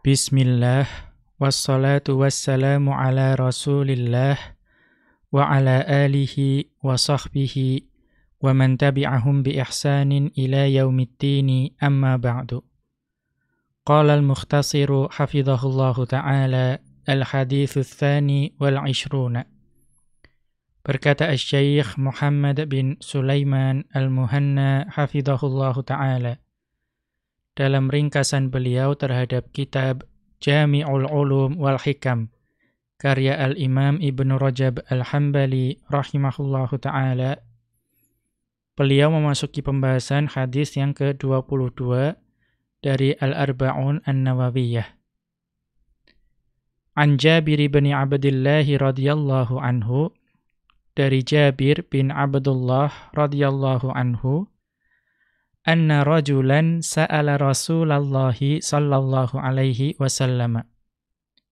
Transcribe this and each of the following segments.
Bismillah, wassalatu wassalamu ala rasulillah, wa ala alihi wa sahbihi, wa man tabi'ahum bi ihsanin ila yaumiddini amma ba'du. Qala al-mukhtasiru hafidhahullahu ta'ala al-hadithu tsani wal 'ishruna. Berkata Asy-Syaikh Muhammad bin Sulaiman Al-Muhanna hafidhahullahu ta'ala dalam ringkasan beliau terhadap kitab Jami'ul Ulum wal Hikam karya Al-Imam Ibnu Rajab Al-Hambali rahimahullahu ta'ala, beliau memasuki pembahasan hadis yang ke-22 dari Al-Arba'un An-Nawawiyah. An Jabir bin Abdullah radhiyallahu anhu, dari Jabir bin Abdullah radhiyallahu anhu, anna rajulan sa'ala Rasulullah sallallahu alaihi wasallam.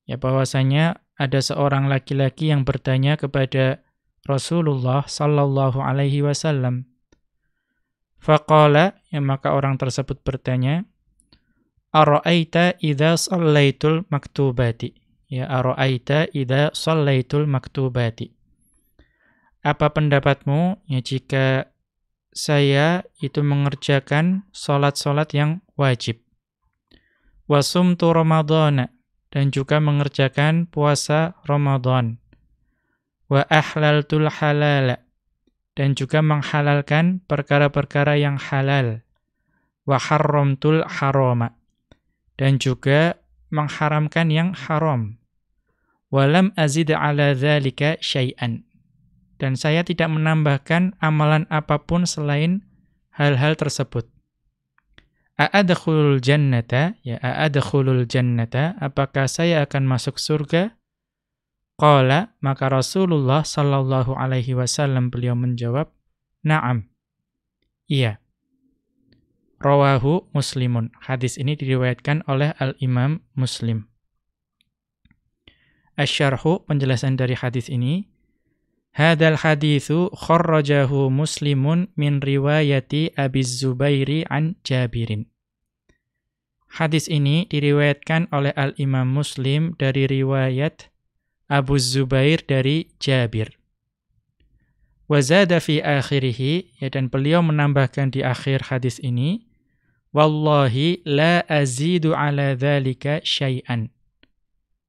Ya, bahwasanya ada seorang laki-laki yang bertanya kepada Rasulullah sallallahu alaihi wasallam. Faqala, ya, maka orang tersebut bertanya, ara'aita idza shallaitul maktubati. Ya, ara'aita idza shallaitul maktubati. Apa pendapatmu ya jika saya itu mengerjakan salat-salat yang wajib. Wasumtu Ramadhana, dan juga mengerjakan puasa Ramadan. Wa ahlaltul halala, dan juga menghalalkan perkara-perkara yang halal. Wa harramtul harama, dan juga mengharamkan yang haram. Wa lam azid ala dzalika syai'an, dan saya tidak menambahkan amalan apapun selain hal-hal tersebut. A'adkhulul jannata, ya a'adkhulul jannata, apakah saya akan masuk surga? Qala, maka Rasulullah sallallahu alaihi wasallam beliau menjawab, na'am. Iya. Rawahu Muslimun. Hadis ini diriwayatkan oleh Al-Imam Muslim. Asy-syarhu, penjelasan dari hadis ini. Hadal hadithu kharrajahu Muslimun min riwayati Abi Zubairi an Jabirin. Hadis ini diriwayatkan oleh Al-Imam Muslim dari riwayat Abu Zubair dari Jabir. Wa zada fi akhirih, ya, dan beliau menambahkan di akhir hadis ini, wallahi la azidu ala dzalika syai'an.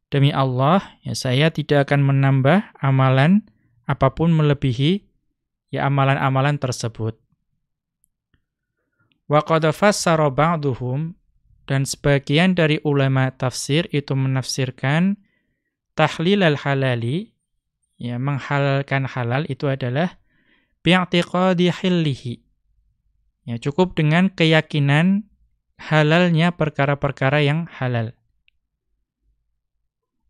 Demi Allah, ya, saya tidak akan menambah amalan apapun melebihi ya amalan-amalan tersebut. Wa qad fassara ba'duhum, dan sebagian dari ulama tafsir itu menafsirkan tahlilal halali, ya, menghalalkan halal itu adalah bi'tiqadi hillihi. Ya, cukup dengan keyakinan halalnya perkara-perkara yang halal.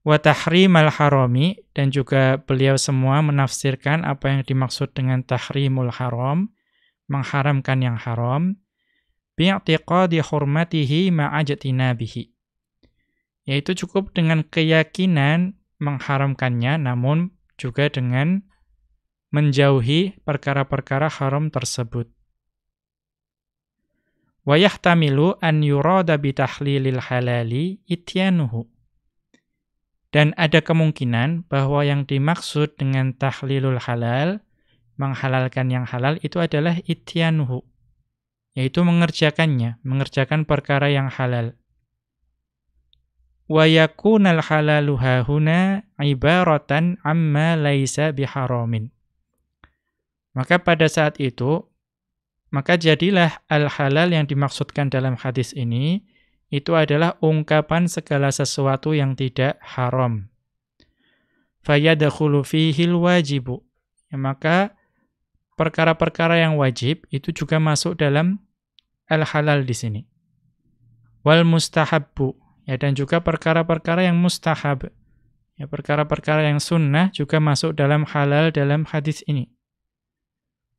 Wa tahrimal harami, dan juga beliau semua menafsirkan apa yang dimaksud dengan tahrimul haram, mengharamkan yang haram, bi'tiqadi hurmatihi ma'ajtinabihi, yaitu cukup dengan keyakinan mengharamkannya, namun juga dengan menjauhi perkara-perkara haram tersebut. Wa yahtamilu an yurada bitahlilil halali ityanuhu, dan ada kemungkinan bahwa yang dimaksud dengan tahlilul halal, menghalalkan yang halal, itu adalah ityanuhu, yaitu mengerjakannya, mengerjakan perkara yang halal. Wa yakunal halalu hahuna ibaratan amma laisa biharamin. Maka pada saat itu, maka jadilah al-halal yang dimaksudkan dalam hadis ini, itu adalah ungkapan segala sesuatu yang tidak haram. Fayadkhulu fihil wajibu. Ya, maka perkara-perkara yang wajib itu juga masuk dalam al-halal di sini. Wal mustahabbu, ya, dan juga perkara-perkara yang mustahab. Ya, perkara-perkara yang sunnah juga masuk dalam halal dalam hadis ini.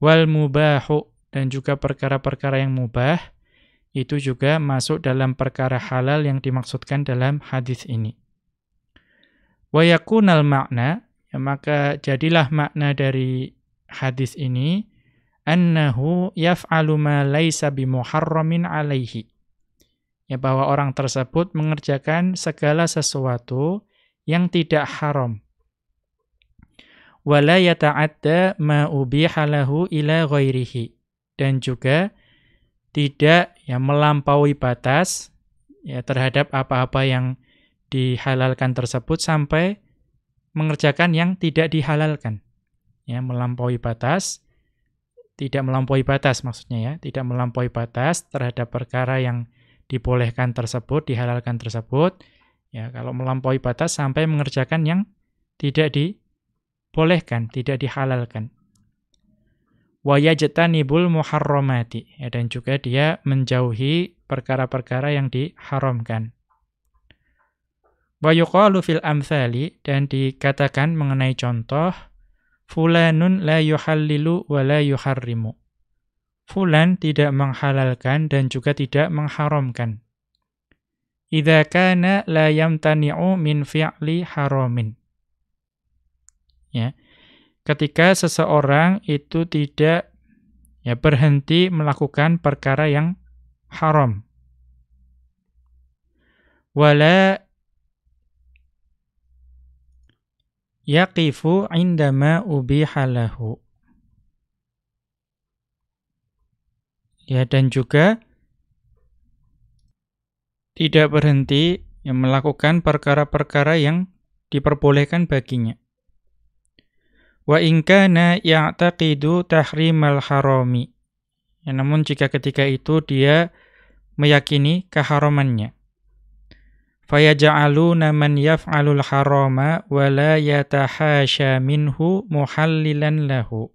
Wal mubahu, dan juga perkara-perkara yang mubah itu juga masuk dalam perkara halal yang dimaksudkan dalam hadis ini. Wa yakunal makna, ya, maka jadilah makna dari hadis ini annahu yaf'alu ma laisa bimuharramin alaihi, ya bahwa orang tersebut mengerjakan segala sesuatu yang tidak haram. Wala yata'adda ma ubiha lahu ila ghairihi. Dan juga tidak ya melampaui batas ya terhadap apa-apa yang dihalalkan tersebut sampai mengerjakan yang tidak dihalalkan. Ya, melampaui batas, tidak melampaui batas maksudnya ya, tidak melampaui batas terhadap perkara yang dibolehkan tersebut, dihalalkan tersebut. Ya, kalau melampaui batas sampai mengerjakan yang tidak dibolehkan, tidak dihalalkan. Wa yajtanibul muharramati, ya, dan juga dia menjauhi perkara-perkara yang diharamkan. Wa yuqalu fil amthali, dan dikatakan mengenai contoh, fulanun la yuhallilu wa la yuharrimu. Fulan tidak menghalalkan dan juga tidak mengharamkan. Idza kana la yamtani'u min fi'li haramin. Ya. Ketika seseorang itu tidak ya berhenti melakukan perkara yang haram. Wala yaqifu indama ubiha lahu. Ya, dan juga tidak berhenti ya, melakukan perkara-perkara yang diperbolehkan baginya. Wa in kana ya'taqidu tahrimal harami. Ya, namun jika ketika itu dia meyakini keharamannya. Fayaj'aluna man yaf'alul harama wa la yatahasha minhu muhallilan lahu.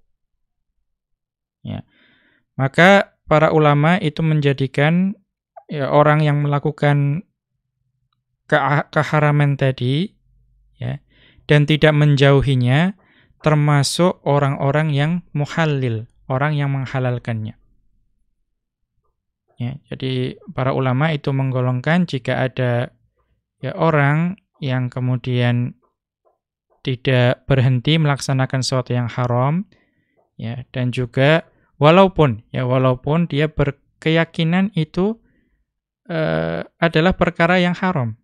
Ya. Maka para ulama itu menjadikan ya, orang yang melakukan keharaman tadi ya, dan tidak menjauhinya termasuk orang-orang yang muhallil, orang yang menghalalkannya. Ya, jadi para ulama itu menggolongkan jika ada ya, orang yang kemudian tidak berhenti melaksanakan sesuatu yang haram, ya, dan juga walaupun dia berkeyakinan itu adalah perkara yang haram,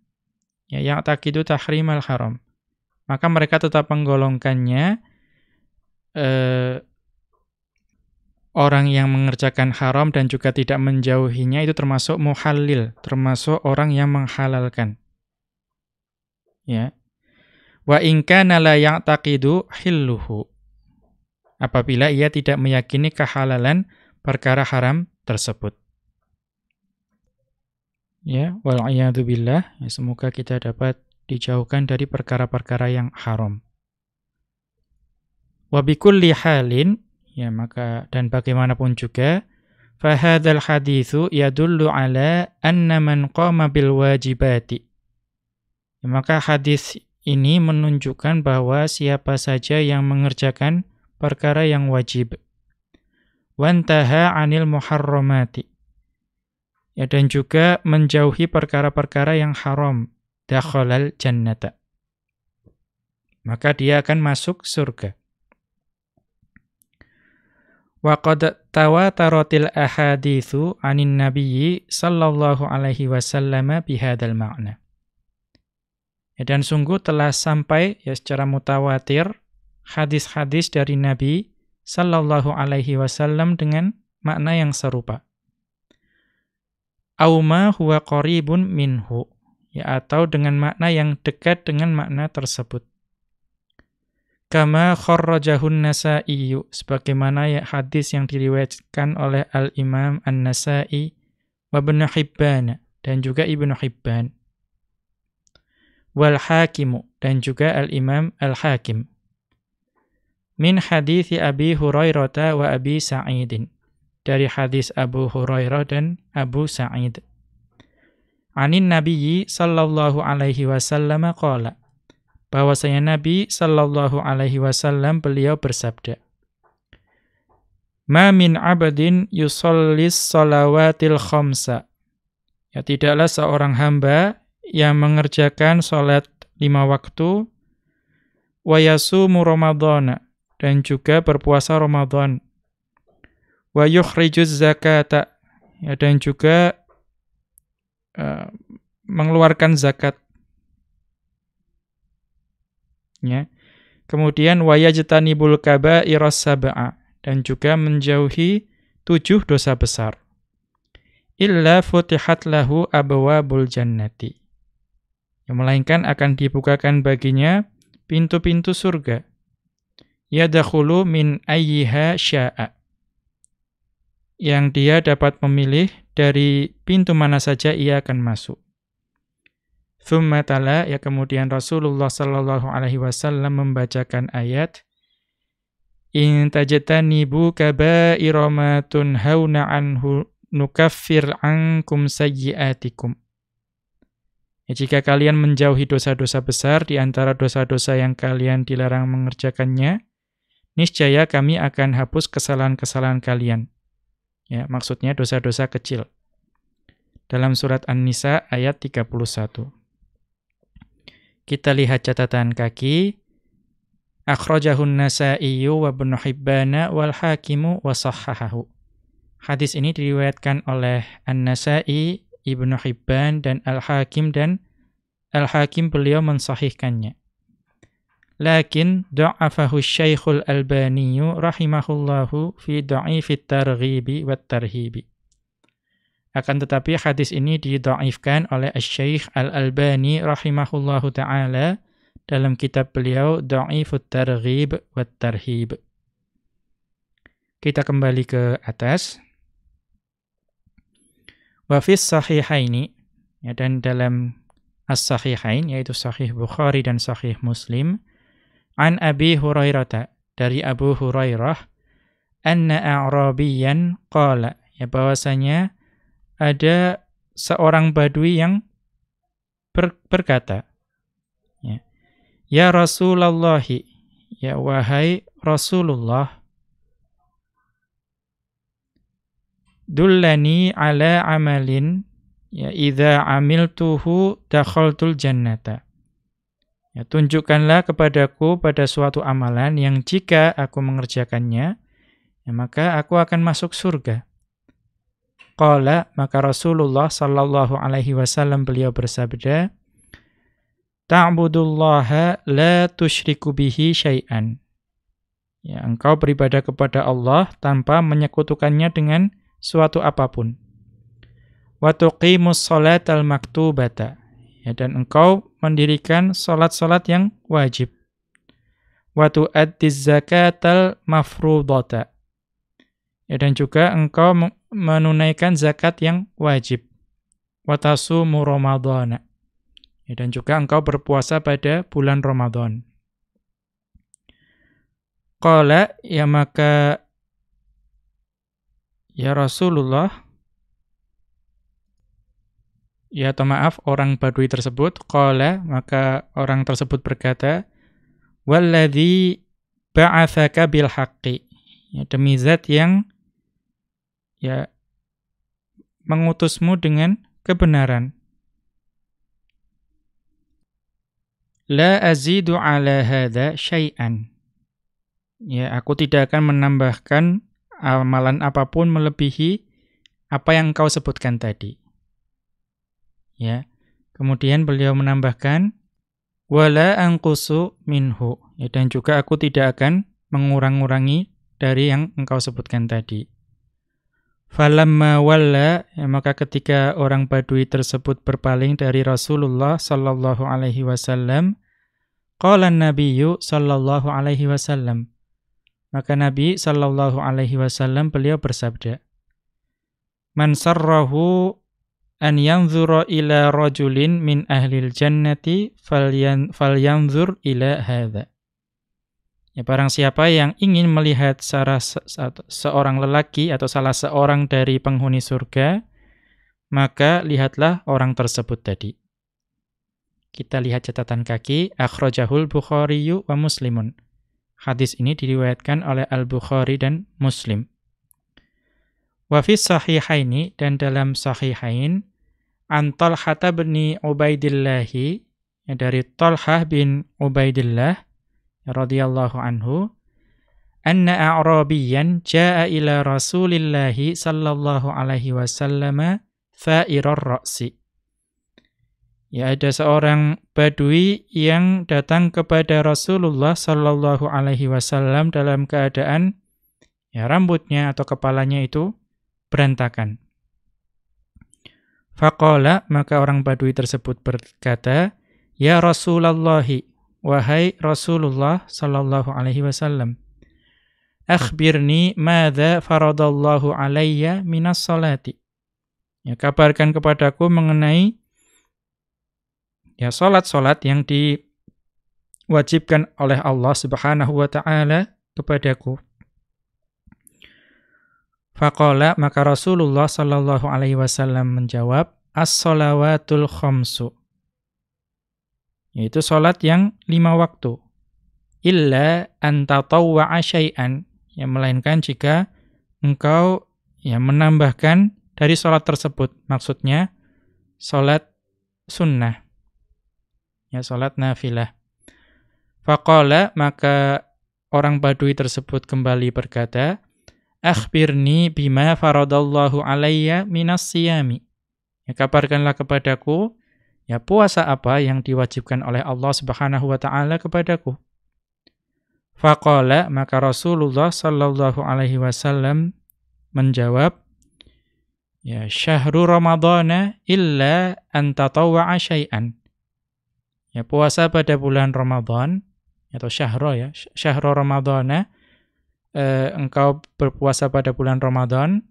ya, yang taqidu tahrimal haram, maka mereka tetap menggolongkannya orang yang mengerjakan haram dan juga tidak menjauhinya itu termasuk muhallil, termasuk orang yang menghalalkan. Ya. Wa in kana la ya'taqidu hilluhu. Apabila ia tidak meyakini kehalalan perkara haram tersebut. Ya, wal a'yadu billah, ya, semoga kita dapat dijauhkan dari perkara-perkara yang haram. Wa bikulli halin, ya, maka dan bagaimanapun juga, fa hadzal haditsu yadullu ala anna man qama bil wajibati. Ya, maka hadis ini menunjukkan bahwa siapa saja yang mengerjakan perkara yang wajib, wantaha 'anil muharramati, ya, dan juga menjauhi perkara-perkara yang haram, dakhalal jannata, maka dia akan masuk surga. Wa qad tawataratil ahaditsu 'anin nabiyyi sallallahu alaihi wasallam bihadzal ma'na. Ya, dan sungguh telah sampai ya secara mutawatir hadis-hadis dari Nabi sallallahu alaihi wasallam dengan makna yang serupa. Au ma huwa qaribun minhu, ya, atau dengan makna yang dekat dengan makna tersebut. Kama kharrajahun Nasa'i, sebagaimana ya hadis yang diriwayatkan oleh Al-Imam An-Nasa'i wa Ibnu Hibban, dan juga Ibnu Hibban. Wal Hakim, dan juga Al-Imam Al-Hakim. Min hadits Abi Hurairah wa Abi Sa'idin, dari hadis Abu Hurairah dan Abu Sa'id. Anin Nabiyyi sallallahu alaihi wasallam qala, bahwasanya Nabi sallallahu alaihi wasallam beliau bersabda, ma min 'abdin yusallis shalawatil khamsa, ya, tidaklah seorang hamba yang mengerjakan salat 5 waktu, wa yasumu ramadhana, dan juga berpuasa Ramadan, wa yukhrijuz zakata, ya, dan juga mengeluarkan zakat. Ya. Kemudian wayajtanibul kaba'iras sab'a, dan juga menjauhi 7 dosa besar. Illa futihat lahu abwabul jannati. Yang melainkan akan dibukakan baginya pintu-pintu surga. Yadkhulu min ayyiha sya'a. Yang dia dapat memilih dari pintu mana saja ia akan masuk. Tsumma tala, ya kemudian Rasulullah sallallahu alaihi wasallam membacakan ayat In tajtanibu kaba'ira ma tunhauna anhu nukaffir ankum sayyi'atikum. Ya, jika kalian menjauhi dosa-dosa besar di antara dosa-dosa yang kalian dilarang mengerjakannya, niscaya kami akan hapus kesalahan-kesalahan kalian. Ya, maksudnya dosa-dosa kecil. Dalam surat An-Nisa ayat 31. Kita lihat catatan kaki. Akhrajahun Nasaiyu wa Ibnu Hibbana wal Hakimu wa sahhahahu. Hadis ini diriwayatkan oleh An-Nasai, Ibnu Hibban dan Al-Hakim, dan Al-Hakim beliau mensahihkannya. Lakin da'afahu Syekhul Albani rahimahullahu fi dha'ifit targhibi wat tarhibi. Akan tetapi hadis ini didhaifkan oleh Syekh Al-Albani rahimahullahu taala dalam kitab beliau Dha'ifut Targhib wat Tarhib. Kita kembali ke atas. Wa fis sahihaini, ya, dan dalam as-sahihain yaitu Sahih Bukhari dan Sahih Muslim, an Abi Hurairah, dari Abu Hurairah, anna a'rabiyyan qala, ya, bahwasanya ada seorang badui yang berkata, ya Rasulullah, ya wahai Rasulullah, dullani ala amalin, ya idza amiltuhu dakhaltul jannata. Ya, tunjukkanlah kepadaku pada suatu amalan yang jika aku mengerjakannya, ya, maka aku akan masuk surga. Qala, maka Rasulullah sallallahu alaihi wasallam beliau bersabda, ta'budullaha la tusyriku bihi syai'an. Ya, engkau beribadah kepada Allah tanpa menyekutukannya dengan suatu apapun. Wa tuqimus sholatal maktubata. Ya, dan engkau mendirikan salat-salat yang wajib. Wa tu'addiz zakatal mafrudata. Ya, dan juga engkau menunaikan zakat yang wajib. Wa tasumu ramadhana. Ya, dan juga engkau berpuasa pada bulan Ramadan. Qala, ya maka ya Rasulullah, ya atau maaf, orang badui tersebut, qala, maka orang tersebut berkata, walladzi ba'atsaka bil haqqi, ya, demi zat yang ya mengutusmu dengan kebenaran. La azidu ala hadza syai'an. Ya, aku tidak akan menambahkan amalan apapun melebihi apa yang engkau sebutkan tadi. Ya. Kemudian beliau menambahkan wala anqusu minhu. Ya, dan juga aku tidak akan mengurang-urangi dari yang engkau sebutkan tadi. Falamma walla, ya, maka ketika orang badui tersebut berpaling dari Rasulullah sallallahu alaihi wasallam, qala an-nabiyyu sallallahu alaihi wasallam, maka Nabi sallallahu alaihi wasallam beliau bersabda, man sarrahu an yanzura ila rajulin min ahlil jannati falyanzur ila hadza. Ya, barang siapa yang ingin melihat seorang lelaki atau salah seorang dari penghuni surga, maka lihatlah orang tersebut tadi. Kita lihat catatan kaki, akhrajahul Bukhari wa Muslimun. Hadis ini diriwayatkan oleh Al-Bukhari dan Muslim. Wa fis sahihaini, dan dalam sahihain, an Talhah bin Ubaidillah, ya, dari Talhah bin Ubaidillah radhiyallahu anhu, anna a'rabiyyan jaa'a ila Rasulillah sallallahu alaihi wasallam fa'irar ra'si. Ya, ada seorang badui yang datang kepada Rasulullah sallallahu alaihi wasallam dalam keadaan ya rambutnya atau kepalanya itu berantakan. Faqala, maka orang badui tersebut berkata, "Ya Rasulullah, wahai Rasulullah sallallahu alaihi wasallam, akhbirni madza faradallahu alayya minas salati." Ya, kabarkan kepadaku mengenai ya salat-salat yang diwajibkan oleh Allah Subhanahu wa taala kepadaku. Faqala, maka Rasulullah sallallahu alaihi wasallam menjawab, as-shalawatul khamsu. Yaitu salat yang 5 waktu. Illa an tatawwa'a syai'an, yang melainkan jika engkau ya menambahkan dari salat tersebut. Maksudnya salat sunnah. Ya, salat nafilah. Faqala, maka orang badui tersebut kembali berkata, akhbirni bima faradallahu alayya minas siyami. Ya, kabarkanlah kepadaku ya puasa apa yang diwajibkan oleh Allah Subhanahu wa taala kepadaku. Faqala, maka Rasulullah sallallahu alaihi wasallam menjawab, ya syahru ramadhana illa an tatawwa'a syai'an. Ya, puasa pada bulan Ramadan atau syahro ramadhana, engkau berpuasa pada bulan Ramadan,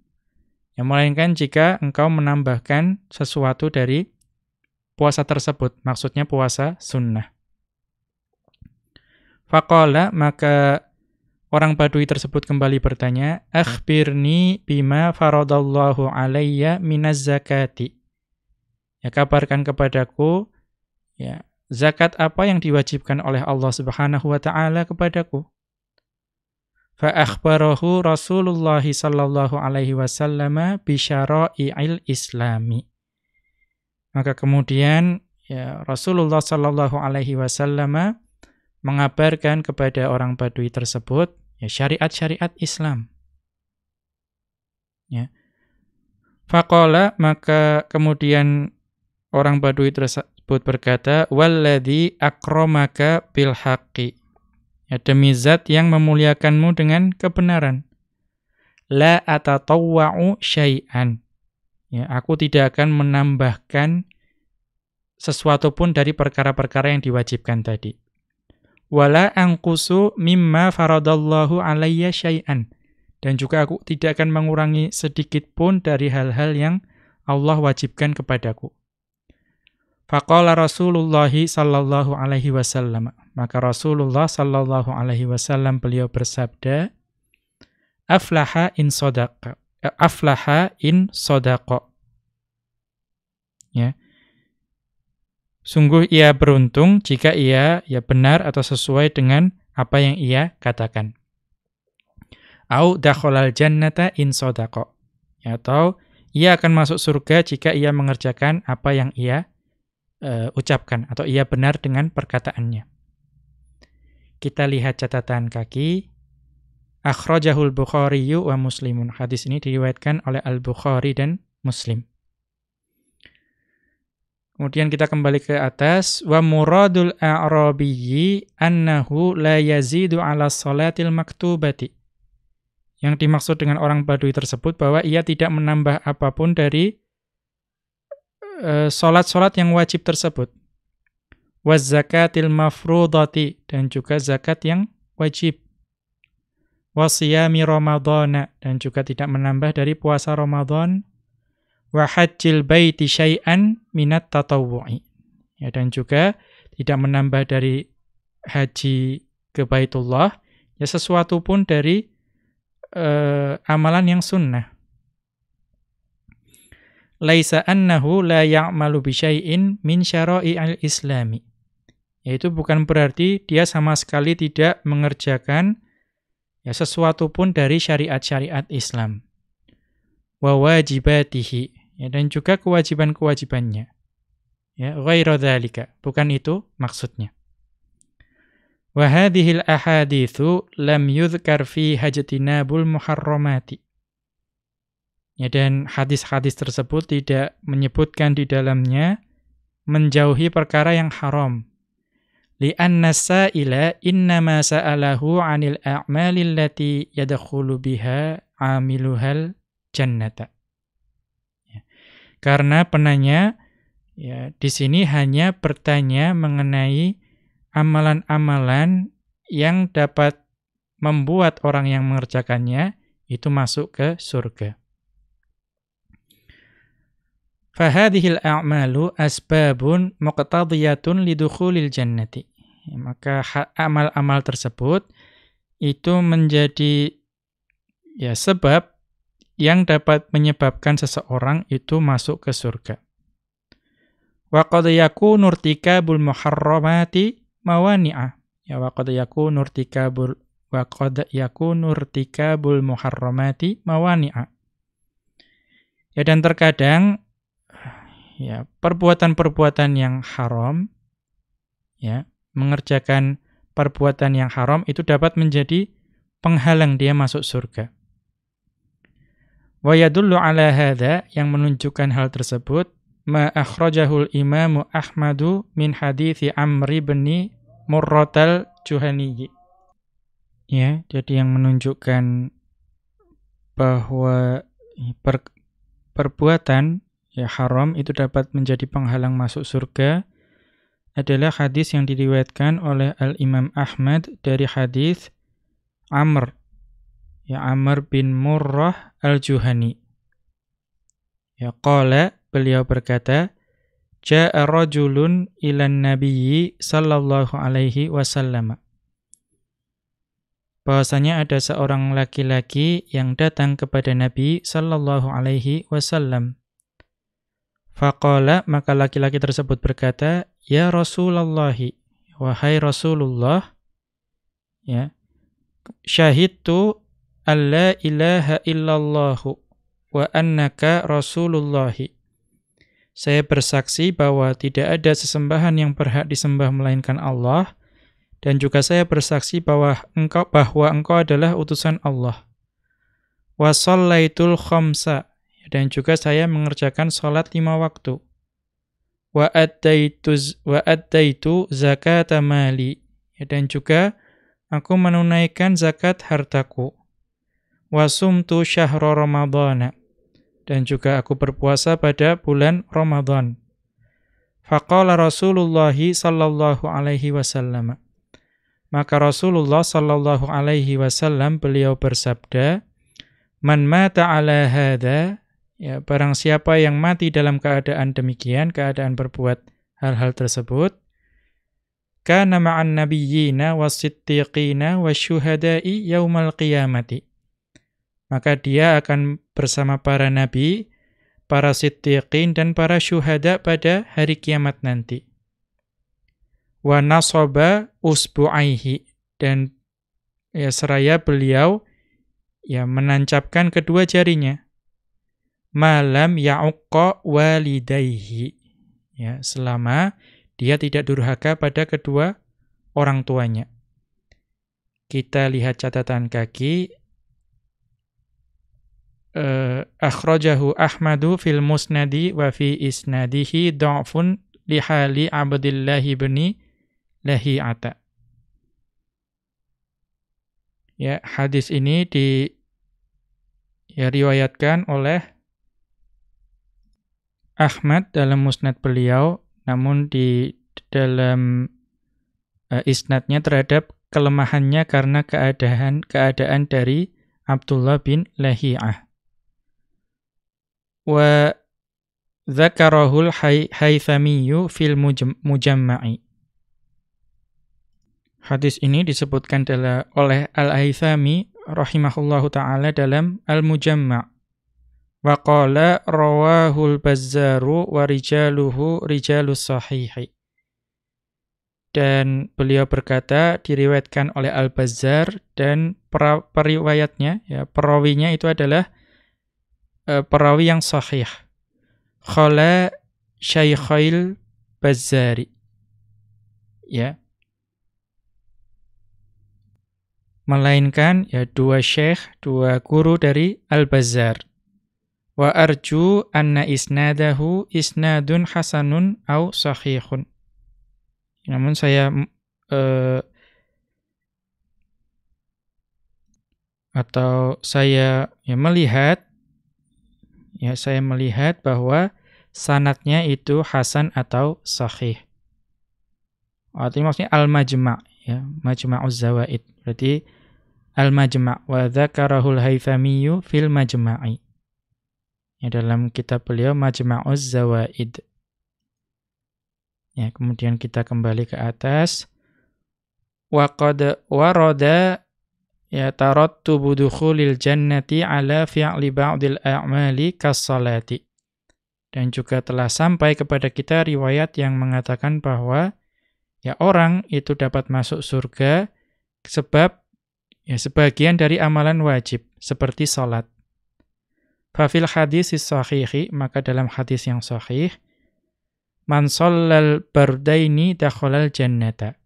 yang melainkan jika engkau menambahkan sesuatu dari puasa tersebut, maksudnya puasa sunnah. Faqala, maka orang badui tersebut kembali bertanya, akhbirni bima faradallahu alayya minaz zakati. Ya, kabarkan kepadaku ya zakat apa yang diwajibkan oleh Allah Subhanahu wa taala kepadaku. Fa akhbarahu Rasulullah sallallahu alaihi wasallam bi syara'i'il islami. Maka kemudian ya Rasulullah sallallahu alaihi wasallam mengabarkan kepada orang badui tersebut ya syariat-syariat Islam. Ya. Faqala, maka kemudian orang badui tersebut berkata, walladzi akramaka bil haqqi. Ya, demi zat yang memuliakanmu dengan kebenaran. La atatawwa'u syai'an. Ya, aku tidak akan menambahkan sesuatu pun dari perkara-perkara yang diwajibkan tadi. Wala anqusu mimma faradallahu alayya syai'an. Dan juga aku tidak akan mengurangi sedikit pun dari hal-hal yang Allah wajibkan kepadaku. Faqala Rasulullah sallallahu alaihi wasallam. Maka Rasulullah sallallahu alaihi wasallam beliau bersabda, aflaha in sadaqa. Ya. Sungguh ia beruntung jika ia ya benar atau sesuai dengan apa yang ia katakan. Au dakhalal jannata in sadaqa. Ya, atau ia akan masuk surga jika ia mengerjakan apa yang ia ucapkan atau ia benar dengan perkataannya. Kita lihat catatan kaki. Akhrajahul Bukhari wa Muslimun. Hadis ini diriwayatkan oleh Al-Bukhari dan Muslim. Kemudian kita kembali ke atas. Wa muradul a'rabiyyi annahu la yazidu 'ala shalatil maktubati. Yang dimaksud dengan orang badui tersebut bahwa ia tidak menambah apapun dari salat-salat yang wajib tersebut. Waz zakatil mafrudati, dan juga zakat yang wajib. Wasiyami ramadhana, dan juga tidak menambah dari puasa Ramadan. Wa hajjil baiti syai'an minat tatawwu'i. Ya, dan juga tidak menambah dari haji ke Baitullah ya sesuatu pun dari amalan yang sunnah. Laisa annahu la ya'malu bi syai'in min syara'i'il islami. Yaitu bukan berarti dia sama sekali tidak mengerjakan ya sesuatu pun dari syariat-syariat Islam. Wa wajibatihi, ya, dan juga kewajiban-kewajibannya. Ya, ghairu dzalika, bukan itu maksudnya. Wa hadhil ahaditsu lam yudhkar fi hajtinabul muharramati. Ya, dan hadis-hadis tersebut tidak menyebutkan di dalamnya menjauhi perkara yang haram. Li'anna as-sa'ila innama sa'alahu 'anil a'malil lati yadkhulu biha 'amiluhal jannata. Ya. Karena penanya ya di sini hanya bertanya mengenai amalan-amalan yang dapat membuat orang yang mengerjakannya itu masuk ke surga. Fahadhil a'malu asbabun muqtadiyatun lidukhulil jannati. Ya, maka amal-amal tersebut itu menjadi ya sebab yang dapat menyebabkan seseorang itu masuk ke surga. Wa qad yakunu irtikabul muharramati mawani'a. Ya wa qad yakunu irtikabul muharramati mawani'a. Ya dan terkadang ya perbuatan-perbuatan yang haram ya mengerjakan perbuatan yang haram itu dapat menjadi penghalang dia masuk surga. Wa yadullu ala hadza, yang menunjukkan hal tersebut, ma akhrajahul Imam Ahmadu min hadithi Amr bin Murratal Juhani. Ya, jadi yang menunjukkan bahwa perbuatan ya haram itu dapat menjadi penghalang masuk surga adalah hadis yang diriwayatkan oleh Al-Imam Ahmad dari hadis Amr bin Murrah Al-Juhani. Ya qala, beliau berkata, ja'a rajulun ilan nabiyyi sallallahu alaihi wasallam. Bahwasanya ada seorang laki-laki yang datang kepada Nabi sallallahu alaihi wasallam. Faqala, maka laki-laki tersebut berkata, ya Rasulullah, wahai Rasulullah, ya, syahidtu alla ilaha illallahu wa annaka Rasulullah. Saya bersaksi bahwa tidak ada sesembahan yang berhak disembah melainkan Allah, dan juga saya bersaksi bahwa engkau adalah utusan Allah. Wa shallaitul khamsa, dan juga saya mengerjakan salat 5 waktu. Wa addaitu zakata mali, dan juga aku menunaikan zakat hartaku. Wa sumtu syahra ramadhana, dan juga aku berpuasa pada bulan Ramadan. Faqala Rasulullah sallallahu alaihi wasallam. Maka Rasulullah sallallahu alaihi wasallam beliau bersabda, man mata ala hadza, ya, barang siapa yang mati dalam keadaan demikian, keadaan berbuat hal-hal tersebut, kana ma'an nabiyyina was-siddiqina wasyuhada'i yaumal qiyamati. Maka dia akan bersama para nabi, para siddiqin dan para syuhada pada hari kiamat nanti. Wa nasaba usbu'aihi, dan ya seraya beliau ya menancapkan kedua jarinya. Malam ya'uqqa walidayhi, ya selama dia tidak durhaka pada kedua orang tuanya. Kita lihat catatan kaki. Akhrajahu Ahmadu fil musnadi wa fi isnadihi dha'fun li hali Abdillah bin Lahi'ata. Ya, hadis ini riwayatkan oleh Ahmad dalam musnad beliau, namun di dalam isnadnya terhadap kelemahannya karena keadaan dari Abdullah bin Lahi'ah. Wa dzakarahul Haythamiyyu fil Mujamma'i. Hadis ini disebutkan oleh Al-Haythami rahimahullahu ta'ala dalam Al-Mujamma'. Wa qala rawahul Bazzaru wa rijaluhu rijalus sahihi. Dan beliau berkata diriwayatkan oleh Al-Bazzar, dan periwayatnya ya perawinya itu adalah perawi yang sahih. Khala Syaikhail Bazzari. Ya. Melainkan ya dua guru dari Al-Bazzar. Wa arju anna isnadahu isnadun hasanun au sahihun. Namun saya melihat bahwa sanadnya itu hasan atau sahih. Artinya maksudnya al-majma', ya, majma'uz zawaid. Berarti al-majma' wa dzakarahul Haythami fil majma'i. Ya, dalam kitab beliau Majma'uz Zawaid. Ya, kemudian kita kembali ke atas. Wa qad warada ya tarattubu dukhulil jannati ala fi'li ba'dil a'mali kas-salati. Dan juga telah sampai kepada kita riwayat yang mengatakan bahwa ya orang itu dapat masuk surga sebab ya sebagian dari amalan wajib seperti salat. Fafil hadisis sahihi, maka dalam hadis yang sahih, man shallal bardaini dakhalal jannata.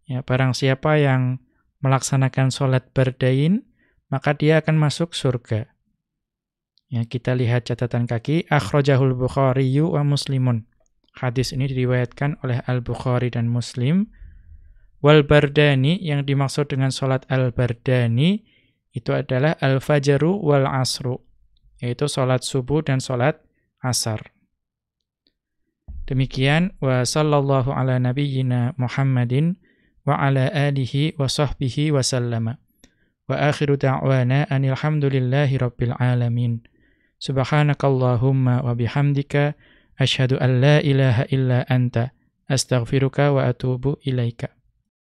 Ya, barang siapa yang melaksanakan salat bardain, maka dia akan masuk surga. Ya, kita lihat catatan kaki, akhrajahul Bukhari wa Muslimun. Hadis ini diriwayatkan oleh Al-Bukhari dan Muslim. Wal bardani, yang dimaksud dengan salat al-bardani itu adalah al-fajru wal asru, yaitu salat subuh dan salat asar. Demikian, wa sallallahu ala nabiyyina Muhammadin wa ala alihi wa sahbihi wa sallama. Wa akhiru da'wana anil hamdulillahi rabbil alamin. Subhanakallahumma wa bihamdika asyhadu an la ilaha illa anta astaghfiruka wa atubu ilaika.